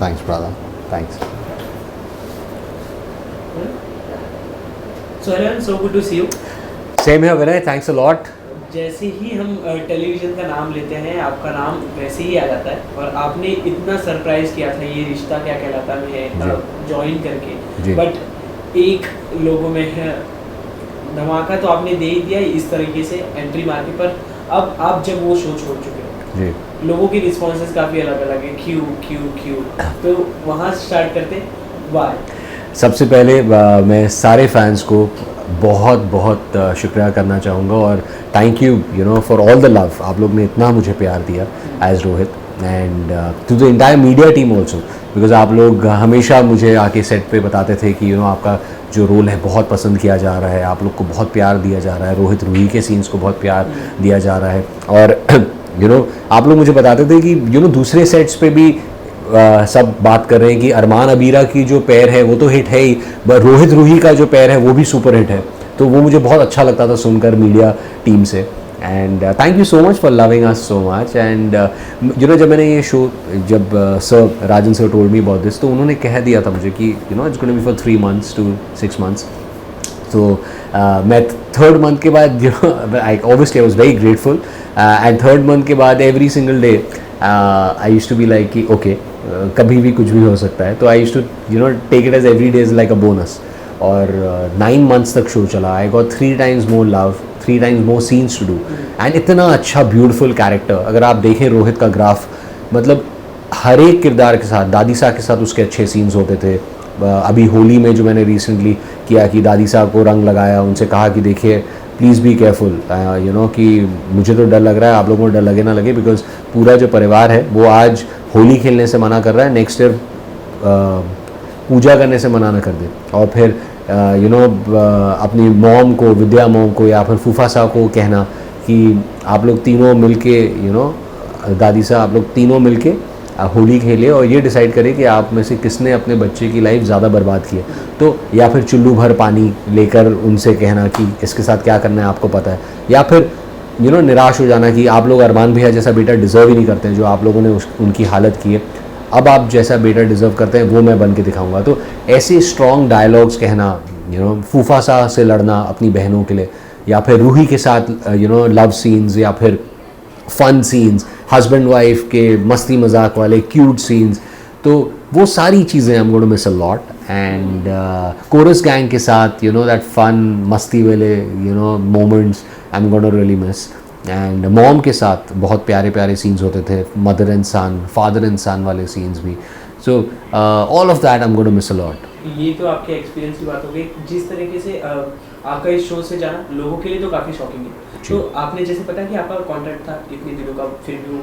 Thanks, brother. Thanks. So Aryan, so good to see you. Same here, Vinay. Thanks a lot. जैसे ही हम television का नाम लेते हैं आपका नाम वैसे ही आ जाता है और आपने इतना सरप्राइज़ किया था ये रिश्ता क्या कहलाता में ज्वाइन करके, बट एक लोगों में है धमाका तो आपने दे ही दिया इस तरीके से एंट्री मार के। पर अब आप जब वो शो छोड़ चुके हो जी, लोगों की रिस्पॉन्सेज काफ़ी अलग अलग है, क्यों तो वहाँ स्टार्ट करते वाई। सबसे पहले मैं सारे फैंस को बहुत बहुत शुक्रिया करना चाहूँगा और thank you for all the love. आप लोग ने इतना मुझे प्यार दिया as Rohit and to the entire media team also, because आप लोग हमेशा मुझे आके सेट पे बताते थे कि आपका जो रोल है बहुत पसंद किया जा रहा है, आप लोग को बहुत प्यार दिया जा रहा है, रोहित रूही के सीन्स को बहुत प्यार दिया जा रहा है। और आप लोग मुझे बताते थे कि दूसरे सेट्स पे भी सब बात कर रहे हैं कि अरमान अबीरा की जो पैर है वो तो हिट है ही, बट रोहित रूही का जो पैर है वो भी सुपर हिट है। तो वो मुझे बहुत अच्छा लगता था सुनकर मीडिया टीम से। And thank you so much for loving us so much. And जब मैंने ये शो जब sir Rajan sir told me about this, तो उन्होंने कह दिया था मुझे कि it's going be for 3 months to 6 months। तो मैं थर्ड मंथ के बाद obviously I was very grateful and third month के बाद every single day I used to be like कि ओके कभी भी कुछ भी हो सकता है। तो I used to take it as every day is like a bonus. और 9 months तक शो चला। I got 3 times more love, 3 times more scenes to do and इतना अच्छा ब्यूटीफुल कैरेक्टर। अगर आप देखें रोहित का ग्राफ, मतलब हर एक किरदार के साथ, दादी साहब के साथ उसके अच्छे सीन्स होते थे। अभी होली में जो मैंने रिसेंटली किया कि दादी साहब को रंग लगाया, उनसे कहा कि देखिए प्लीज़ बी केयरफुल कि मुझे तो डर लग रहा है, आप लोगों को डर लगे ना लगे, बिकॉज पूरा जो परिवार है वो आज होली खेलने से मना कर रहा है, नेक्स्ट ईयर पूजा करने से मना ना कर दे। और फिर अपनी मॉम को, विद्या मॉम को या फिर फूफा साहब को कहना कि आप लोग तीनों मिलके दादी साहब आप लोग तीनों मिलके होली खेले और ये डिसाइड करें कि आप में से किसने अपने बच्चे की लाइफ ज़्यादा बर्बाद की है। तो या फिर चुल्लू भर पानी लेकर उनसे कहना कि इसके साथ क्या करना है आपको पता है। या फिर निराश हो जाना कि आप लोग अरमान भैया जैसा बेटा डिज़र्व ही नहीं करते हैं, जो आप लोगों ने उनकी हालत की है, अब आप जैसा बेटा डिज़र्व करते हैं वो मैं बन के दिखाऊंगा। तो ऐसे स्ट्रॉन्ग डायलॉग्स कहना, फूफा साहब से लड़ना अपनी बहनों के लिए, या फिर रूही के साथ लव सीन्स या फिर फन सीन्स, हस्बैंड वाइफ के मस्ती मजाक वाले क्यूट सीन्स, तो वो सारी चीज़ें I am going to miss a lot. And chorus gang के साथ दैट फन मस्ती वाले moments I am going to really miss. And mom के साथ बहुत प्यारे प्यारे सीन्स होते थे, mother and son, father and son वाले सीन्स भी। So all of that I am going to miss a lot. ये तो आपके एक्सपीरियंस की बात हो गई। जिस तरीके से आपका इस शो से जाना लोगों के लिए तो काफ़ी शॉकिंग है। तो आपने जैसे पता कि आपका कॉन्ट्रैक्ट था इतने दिनों का, फिर भी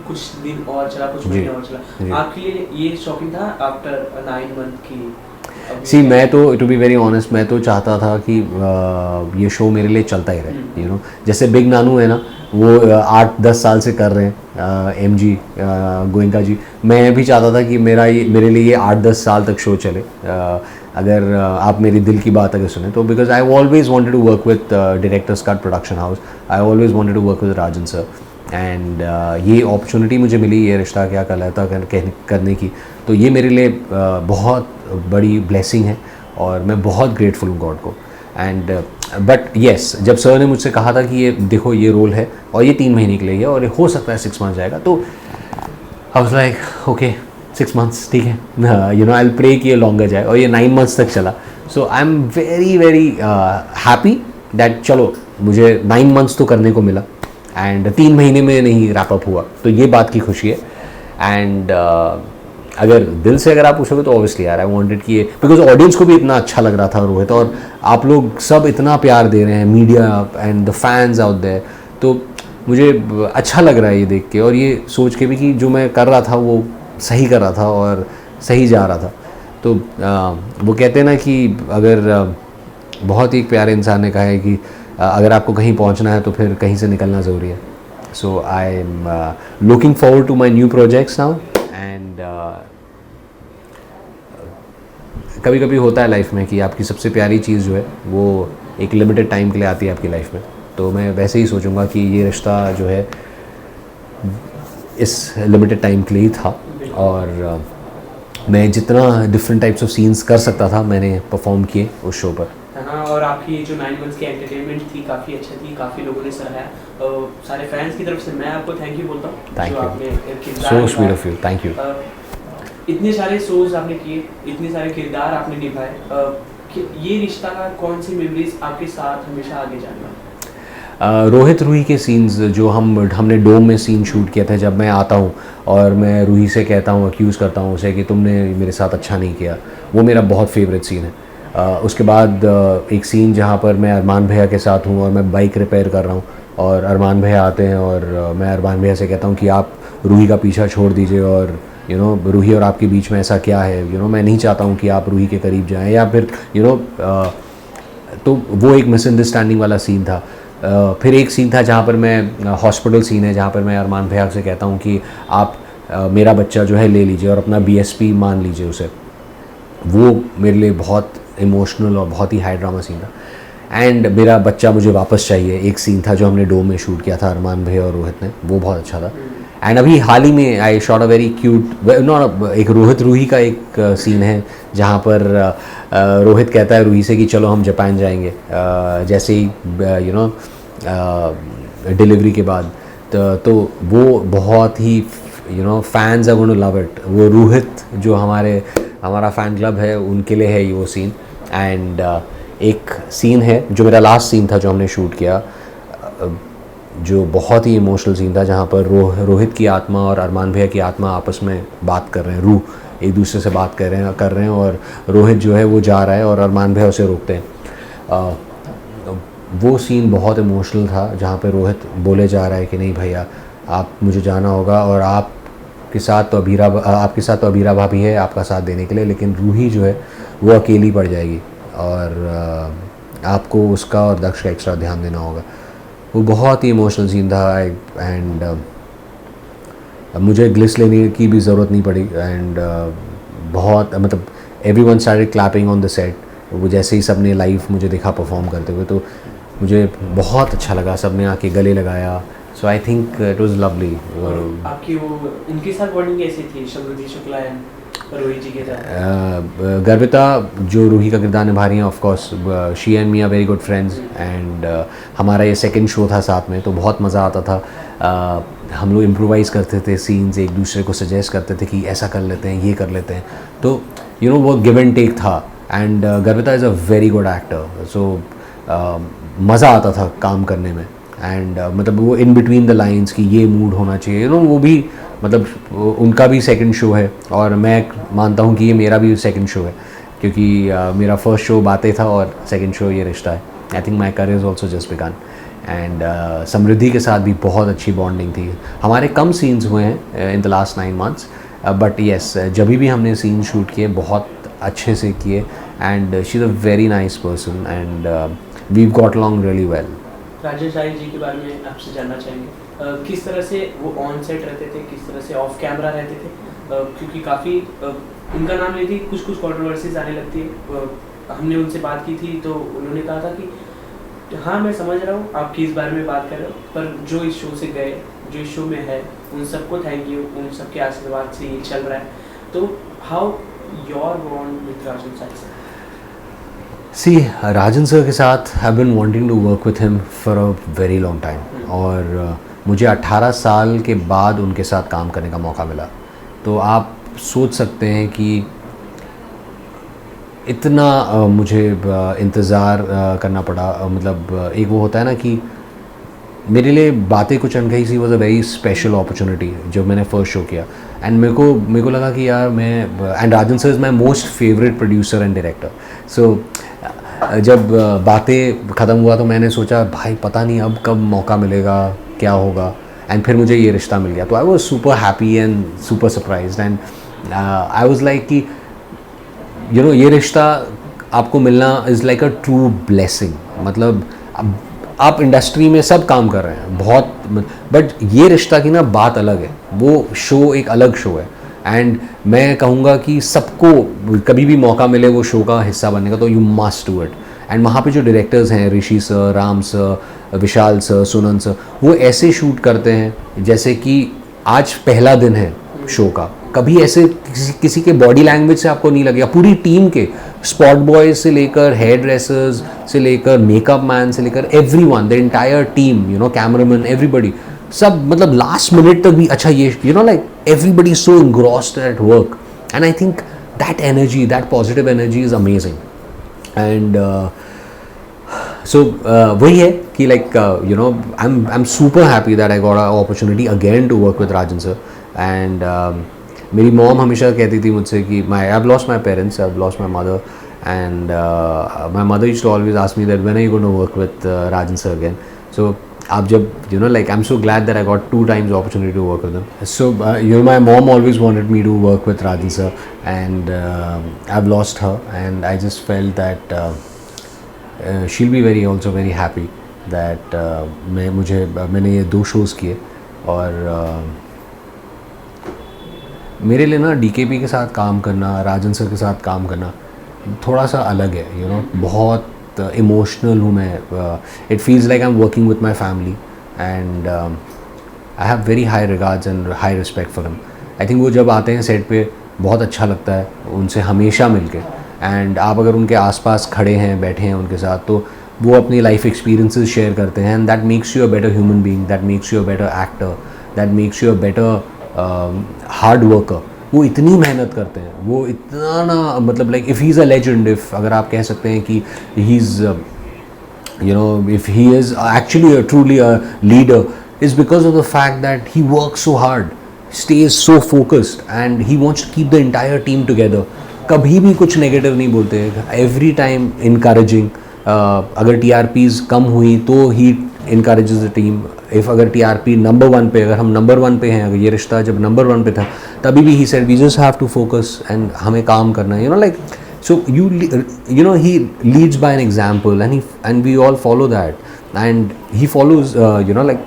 कुछ दिन और चला, कुछ महीने और चला, आपके लिए ये शॉकिंग था आफ्टर 9 month की? सी मैं तो टू बी वेरी ऑनेस्ट, मैं तो चाहता था कि ये शो मेरे लिए चलता ही रहे। जैसे बिग नानू है ना, वो 8-10 साल से कर रहे हैं, MG गोयनका जी, मैं भी चाहता था कि मेरे लिए ये 8-10 साल तक शो चले। अगर आप मेरी दिल की बात अगर सुने तो, because I always wanted to work with directors cut production house, I always wanted to work with Rajan sir and ये अपॉर्चुनिटी मुझे मिली ये रिश्ता क्या कहलाता करने की, तो ये मेरे लिए बहुत बड़ी ब्लेसिंग है और मैं बहुत ग्रेटफुल हूँ गॉड को। एंड बट येस, जब सर ने मुझसे कहा था कि ये देखो ये रोल है और ये 3 महीने के लिए है और ये हो सकता है 6 months जाएगा, तो I was like okay 6 months ठीक है, आई विल प्रे कि ये लॉन्गर जाए, और ये 9 months तक चला। So I am very very happy that चलो मुझे 9 months तो करने को मिला एंड 3 महीने में नहीं रैप अप हुआ, तो ये बात की खुशी है। एंड अगर दिल से अगर आप पूछोगे तो ऑब्वियसली यार आई वांटेड कि ये, बिकॉज ऑडियंस को भी इतना अच्छा लग रहा था रोहित, और आप लोग सब इतना प्यार दे रहे हैं, media and the fans out there, तो मुझे अच्छा लग रहा है ये देख के और ये सोच के भी कि जो मैं कर रहा था वो सही कर रहा था और सही जा रहा था। तो वो कहते हैं ना कि अगर बहुत ही प्यारे इंसान ने कहा है कि अगर आपको कहीं पहुंचना है तो फिर कहीं से निकलना ज़रूरी है। So I am looking forward to my new projects now. And कभी कभी होता है लाइफ में कि आपकी सबसे प्यारी चीज़ जो है वो एक लिमिटेड टाइम के लिए आती है आपकी लाइफ में, तो मैं वैसे ही सोचूंगा कि ये रिश्ता जो है इस लिमिटेड टाइम के लिए ही था और मैं जितना डिफरेंट टाइप्स ऑफ सीन्स कर सकता था मैंने परफॉर्म किए उस शो पर। है ना। और आपकी जो 9 मंथ्स की एंटरटेनमेंट थी काफ़ी अच्छा थी, काफ़ी लोगों ने सराहा। सारे फैंस की तरफ से मैं आपको थैंक यू बोलता हूँ। थैंक जो यू, आपने so sweet of you, thank you. इतने सारे शोज आपने किए, इतने सारे किरदार आपने निभाए, ये रिश्ता का कौन सी मेमोरीज आपके साथ हमेशा आगे जाएगा? रोहित रूही के सीन्स जो हमने डोम में सीन शूट किया था, जब मैं आता हूँ और मैं रूही से कहता हूँ, अक्यूज़ करता हूँ उसे कि तुमने मेरे साथ अच्छा नहीं किया, वो मेरा बहुत फेवरेट सीन है। उसके बाद एक सीन जहाँ पर मैं अरमान भैया के साथ हूँ और मैं बाइक रिपेयर कर रहा हूँ और अरमान भैया आते हैं और मैं अरमान भैया से कहता हूँ कि आप रूही का पीछा छोड़ दीजिए और रूही और आपके बीच में ऐसा क्या है, मैं नहीं चाहता हूँ कि आप रूही के करीब जाएँ, या फिर तो वो एक मिसअंडरस्टैंडिंग वाला सीन था। फिर एक सीन था जहाँ पर मैं हॉस्पिटल सीन है जहाँ पर मैं अरमान भैया से कहता हूँ कि आप मेरा बच्चा जो है ले लीजिए और अपना BSP मान लीजिए उसे। वो मेरे लिए बहुत इमोशनल और बहुत ही हाई ड्रामा सीन था। एंड मेरा बच्चा मुझे वापस चाहिए, एक सीन था जो हमने डोम में शूट किया था अरमान भैया और रोहित ने, वो बहुत अच्छा था। एंड अभी हाल ही में आई शॉट अ वेरी क्यूट एक रोहित रूही का एक सीन है जहाँ पर रोहित कहता है रूही से कि चलो हम जापान जाएंगे, जैसे ही डिलीवरी के बाद। तो वो बहुत ही fans are going to love it. वो रोहित जो हमारा फ़ैन क्लब है उनके लिए है ये वो सीन। एंड एक सीन है जो मेरा लास्ट सीन था जो हमने शूट किया, जो बहुत ही इमोशनल सीन था, जहाँ पर रोहित की आत्मा और अरमान भैया की आत्मा आपस में बात कर रहे हैं, रूह एक दूसरे से बात कर रहे हैं और रोहित जो है वो जा रहा है और अरमान भैया उसे रोकते हैं। वो सीन बहुत इमोशनल था जहाँ पे रोहित बोले जा रहा है कि नहीं भैया आप मुझे जाना होगा और आपके साथ तो अबीरा भाभी है आपका साथ देने के लिए, लेकिन रूही जो है वो अकेली पड़ जाएगी और आपको उसका और दक्ष का एक्स्ट्रा ध्यान देना होगा। वो बहुत ही इमोशनल सीन था। एंड मुझे ग्लिस लेने की भी ज़रूरत नहीं पड़ी। एंड बहुत मतलब everyone started clapping on the set. वो जैसे ही सब ने लाइव मुझे देखा परफॉर्म करते हुए तो मुझे बहुत अच्छा लगा, सब ने आके गले लगाया। So I think it was lovely. आपकी वो उनके साथ बॉन्डिंग कैसी थी समृद्धि शुक्ला एंड रूही जी के साथ? गर्विता जो रूही का किरदार निभा रही हैं, of course she and me are very good friends. And हमारा ये सेकंड शो था साथ में, तो बहुत मज़ा आता था। हम लोग इम्प्रोवाइज़ करते थे सीन्स, एक दूसरे को सजेस्ट करते थे कि ऐसा कर लेते हैं, ये कर लेते हैं, तो वो गिव एंड टेक था। And Garvita is a very good actor, so मज़ा आता था काम करने में। एंड मतलब वो इन बिटवीन द लाइंस की ये मूड होना चाहिए, वो भी मतलब उनका भी सेकंड शो है और मैं मानता हूँ कि ये मेरा भी सेकंड शो है, क्योंकि मेरा फर्स्ट शो बातें था और सेकंड शो ये रिश्ता है। I think my career is also just begin. And Samriddhi के साथ भी बहुत अच्छी बॉन्डिंग थी। हमारे कम सीन्स हुए हैं in the last 9 months, but yes जब भी हमने सीन शूट किए बहुत अच्छे से किए। And she is a very nice person and we got along really well. Rajesh Rai ji के बारे में आपसे जानना चाहेंगे, किस तरह से वो ऑन सेट रहते थे, किस तरह से ऑफ कैमरा रहते थे? क्योंकि काफ़ी उनका नाम लेती कुछ कंट्रोवर्सीज आने लगती है। हमने उनसे बात की थी तो उन्होंने कहा था कि हाँ मैं समझ रहा हूँ आप किस बारे में बात कर रहे हो, पर जो इस शो से गए, जो इस शो में है, उन सबको थैंक यू, उन सबके आशीर्वाद से ये चल रहा है। तो how your bond with Rajan sir? See Rajan sir के साथ have been wanting to work with him for a very long time और मुझे 18 साल के बाद उनके साथ काम करने का मौका मिला। तो आप सोच सकते हैं कि इतना मुझे इंतज़ार करना पड़ा। मतलब एक वो होता है ना कि मेरे लिए Baatein Kuch Ankahee Si was a very special opportunity जब मैंने फर्स्ट शो किया। एंड मेरे को लगा कि यार and Rajan sir is my most favourite producer and director. So जब बातें ख़त्म हुआ तो मैंने सोचा भाई पता नहीं अब कब मौका मिलेगा, क्या होगा। एंड फिर मुझे ये रिश्ता मिल गया तो I was super happy and super surprised. And I was like कि ये रिश्ता आपको मिलना is like a true blessing. मतलब आप इंडस्ट्री में सब काम कर रहे हैं बहुत, बट ये रिश्ता की ना बात अलग है, वो शो एक अलग शो है। एंड मैं कहूँगा कि सबको कभी भी मौका मिले वो शो का हिस्सा बनने का तो you must do it. And वहाँ पे जो डायरेक्टर्स हैं ऋषि सर, राम सर, विशाल सर, सुनन सर, वो ऐसे शूट करते हैं जैसे कि आज पहला दिन है शो का कभी ऐसे किसी के बॉडी लैंग्वेज से आपको नहीं लगेगा, पूरी टीम के स्पॉट बॉयज से लेकर हेयर ड्रेसर्स से लेकर मेकअप मैन से लेकर everyone, the entire team, you know, cameraman, everybody, सब मतलब लास्ट मिनट तक भी अच्छा ये, you know, like everybody so engrossed at work, and I think that energy, that positive energy is amazing. And so वही है कि like you know, I'm super happy that I got an opportunity again to work with Rajan sir. And मेरी mom हमेशा कहती थी मुझसे कि I've lost my parents, I've lost my mother, and my mother used to always ask me that when are you going to work with Rajan sir again. So आप जब, you know, like I'm so glad that I got 2 times opportunity to work with him. So you know, my mom always wanted me to work with Rajan sir, and I've lost her, and I just felt that she'll be very happy that मैंने ये 2 shows किए. और मेरे लिए ना DKP के साथ काम करना, राजन सर के साथ काम करना थोड़ा सा अलग है, you know, बहुत इमोशनल हूँ मैं. It feels like I am working with my family, and I have very high regards and high respect for him. I think वो जब आते हैं सेट पे बहुत अच्छा लगता है उनसे हमेशा मिलके, एंड आप अगर उनके आसपास खड़े हैं, बैठे हैं उनके साथ, तो वो अपनी लाइफ एक्सपीरियंसेस शेयर करते हैं, and that makes you a better human being, that makes you a better actor, that makes you a better hard worker. वो इतनी मेहनत करते हैं, वो इतना ना, मतलब like if he is a legend, if अगर आप कह सकते हैं कि he is, you know, if he is actually truly a leader, is because of the fact that he work so hard, stays so focused, and he wants to keep the entire team together. कभी भी कुछ negative नहीं बोलते, every time encouraging. अगर TRPs कम हुई तो ही encourages the team. If अगर TRP number 1 पे, अगर हम नंबर 1 पे हैं, अगर ये रिश्ता जब नंबर 1 पे था, तभी भी ही said we just have to focus and हमें काम करना है, you know, like. So you know, he leads by an example, and we all follow that, and he follows, you know, like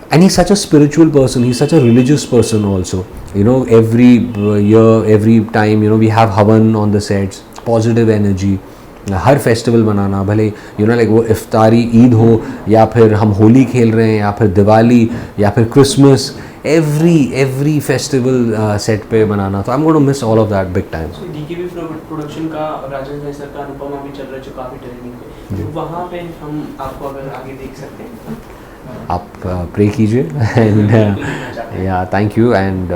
and he's such a spiritual person, he's such a religious person also, you know. Every year, every time, you know, we have Havan on the sets, positive energy. हर festival बनाना, भले you know, like वो इफ्तारी ईद हो, या फिर हम होली खेल रहे हैं, या फिर दिवाली, या फिर क्रिसमस, एवरी फेस्टिवल सेट पे बनाना. तो I am going to miss all of that big time. DKP production का राजन भाई सर का अनुपमा भी चल रहा है जो काफ़ी ट्रेनिंग पे, तो वहाँ पे हम आपको अगर आगे देख सकते हैं. आप प्रे कीजिए, एंड या thank you, and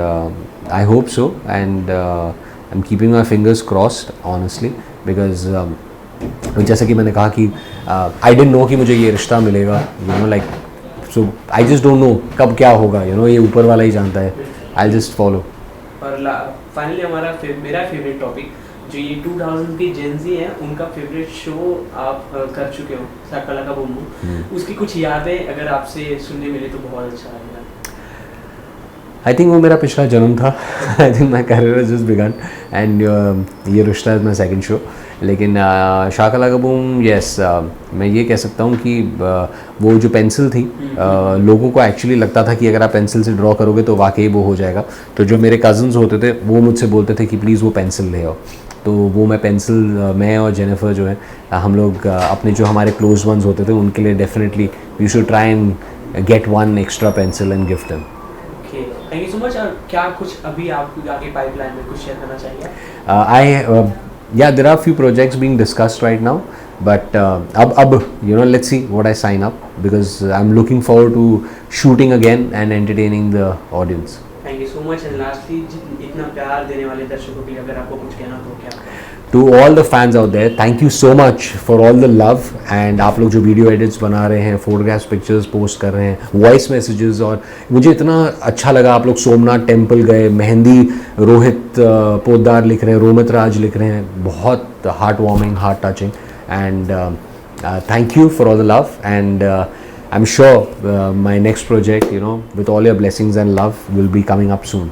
I hope so, and I am keeping my fingers crossed honestly, because जैसा कि मैंने कहा कि आई डिडंट नो कि मुझे ये रिश्ता मिलेगा, you know, like. So I just don't know कब क्या होगा, यू नो, ये ऊपर वाला ही जानता है. I just follow. और फाइनली मेरा फेवरेट टॉपिक, जो ये 2000 की जेंजी हैं, उनका फेवरेट शो आप कर चुके हो, शाका लाका बूम बूम, उसकी कुछ यादें अगर आपसे सुनने मिले तो बहुत अच्छा लगेगा. आई थिंक वो मेरा पिछला जन्म था. I think my career has just begin, and ये रिश्ता इज़ माई सेकंड शो. लेकिन शाका लाका बूम, यस, मैं ये कह सकता हूँ कि वो जो पेंसिल थी, लोगों को एक्चुअली लगता था कि अगर आप पेंसिल से ड्रॉ करोगे तो वाकई वो हो जाएगा. तो जो मेरे कज़न्स होते थे वो मुझसे बोलते थे कि प्लीज़ वो पेंसिल ले आओ. तो वो मैं पेंसिल, मैं और जेनिफर जो है, हम लोग अपने जो हमारे क्लोज वंस होते थे उनके लिए definitely we should try and get 1 extra pencil and gift them. Thank you so much. और क्या कुछ अभी आप आगे पाइपलाइन में कुछ शेयर करना चाहिए? Yeah, there are a few projects being discussed right now, but ab you know, let's see what I sign up, because I'm looking forward to shooting again and entertaining the audience. Thank you so much. And lastly, इतना प्यार देने वाले दर्शकों के लिए अगर आपको कुछ कहना तो क्या? To all the fans out there, thank you so much for all the love. And आप लोग जो वीडियो एडिट्स बना रहे हैं, फोटोग्राफ्स, पिक्चर्स पोस्ट कर रहे हैं, वॉइस मैसेजेस, और मुझे इतना अच्छा लगा. आप लोग सोमनाथ टेम्पल गए, मेहंदी रोहित पोद्दार लिख रहे हैं, रोमित राज लिख रहे हैं, बहुत heart warming, heart touching. And thank you for all the love, and I am sure my next project, you know, with all your blessings and love, will be coming up soon.